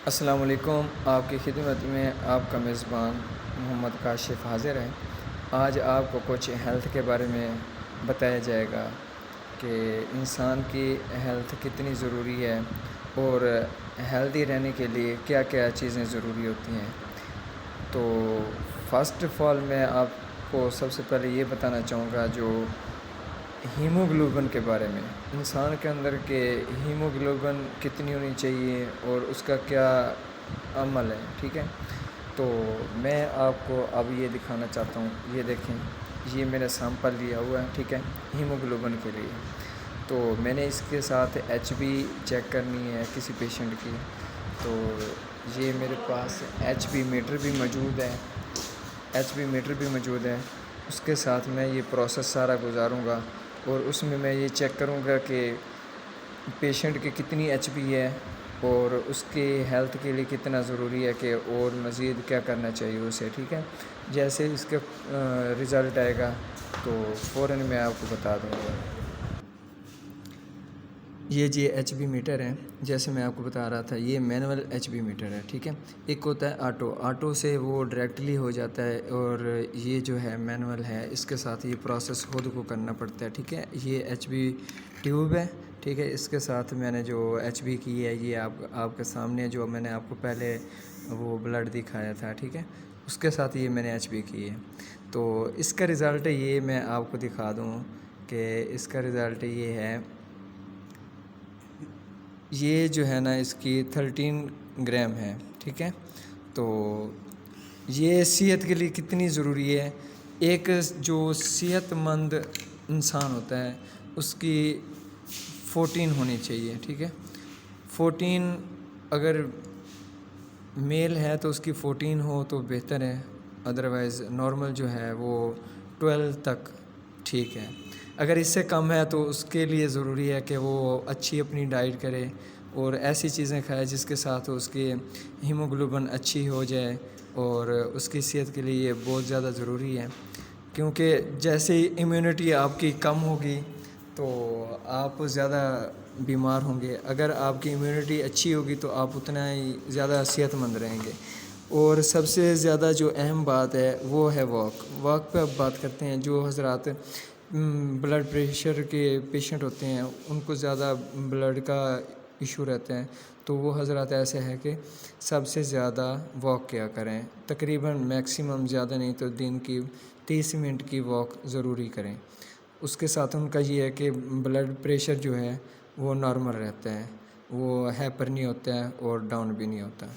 السلام علیکم۔ آپ کی خدمت میں آپ کا میزبان محمد کاشف حاضر ہے۔ آج آپ کو کچھ ہیلتھ کے بارے میں بتایا جائے گا کہ انسان کی ہیلتھ کتنی ضروری ہے اور ہیلدی رہنے کے لیے کیا کیا چیزیں ضروری ہوتی ہیں۔ تو فرسٹ آف آل میں آپ کو سب سے پہلے یہ بتانا چاہوں گا جو ہیموگلوبن کے بارے میں، انسان کے اندر کے ہیموگلوبن کتنی ہونی چاہیے اور اس کا کیا عمل ہے، ٹھیک ہے۔ تو میں آپ کو اب یہ دکھانا چاہتا ہوں، یہ دیکھیں، یہ میرا سیمپل لیا ہوا ہے، ٹھیک ہے، ہیموگلوبن کے لیے۔ تو میں نے اس کے ساتھ ایچ بی چیک کرنی ہے کسی پیشنٹ کی، تو یہ میرے پاس ایچ بی میٹر بھی موجود ہے، اس کے ساتھ میں یہ پروسیس سارا گزاروں گا اور اس میں یہ چیک کروں گا کہ پیشنٹ کی کتنی ایچ بی ہے اور اس کی ہیلتھ کے لیے کتنا ضروری ہے کہ اور مزید کیا کرنا چاہیے اسے، ٹھیک ہے۔ جیسے اس کا رزلٹ آئے گا تو فوراً میں آپ کو بتا دوں گا۔ یہ جی ایچ بی میٹر ہے، جیسے میں آپ کو بتا رہا تھا، یہ مینول ایچ بی میٹر ہے، ٹھیک ہے۔ ایک ہوتا ہے آٹو سے وہ ڈائریکٹلی ہو جاتا ہے، اور یہ جو ہے مینول ہے، اس کے ساتھ یہ پروسیس خود کو کرنا پڑتا ہے، ٹھیک ہے۔ یہ ایچ بی ٹیوب ہے، ٹھیک ہے۔ اس کے ساتھ میں نے جو ایچ بی کی ہے، یہ آپ کے سامنے جو میں نے آپ کو پہلے وہ بلڈ دکھایا تھا، ٹھیک ہے، اس کے ساتھ یہ میں نے ایچ بی کی ہے۔ تو اس کا رزلٹ یہ میں آپ کو دکھا دوں کہ اس کا رزلٹ یہ ہے، یہ جو ہے نا اس کی 13 گرام ہے، ٹھیک ہے۔ تو یہ صحت کے لیے کتنی ضروری ہے۔ ایک جو صحت مند انسان ہوتا ہے اس کی 14 ہونی چاہیے، ٹھیک ہے۔ 14 اگر میل ہے تو اس کی 14 ہو تو بہتر ہے، ادروائز نارمل جو ہے وہ 12 تک ٹھیک ہے۔ اگر اس سے کم ہے تو اس کے لیے ضروری ہے کہ وہ اچھی اپنی ڈائٹ کرے اور ایسی چیزیں کھائے جس کے ساتھ اس کی ہیموگلوبن اچھی ہو جائے، اور اس کی صحت کے لیے یہ بہت زیادہ ضروری ہے، کیونکہ جیسے ہی امیونٹی آپ کی کم ہوگی تو آپ زیادہ بیمار ہوں گے۔ اگر آپ کی امیونٹی اچھی ہوگی تو آپ اتنا ہی زیادہ صحت مند رہیں گے۔ اور سب سے زیادہ جو اہم بات ہے وہ ہے واک پہ اب بات کرتے ہیں۔ جو حضرات بلڈ پریشر کے پیشنٹ ہوتے ہیں ان کو زیادہ بلڈ کا ایشو رہتا ہے، تو وہ حضرات ایسے ہے کہ سب سے زیادہ واک کیا کریں، تقریباً میکسیمم زیادہ نہیں تو دن کی 30 منٹ کی واک ضروری کریں۔ اس کے ساتھ ان کا یہ ہے کہ بلڈ پریشر جو ہے وہ نارمل رہتا ہے، وہ ہائپر نہیں ہوتا ہے اور ڈاؤن بھی نہیں ہوتا۔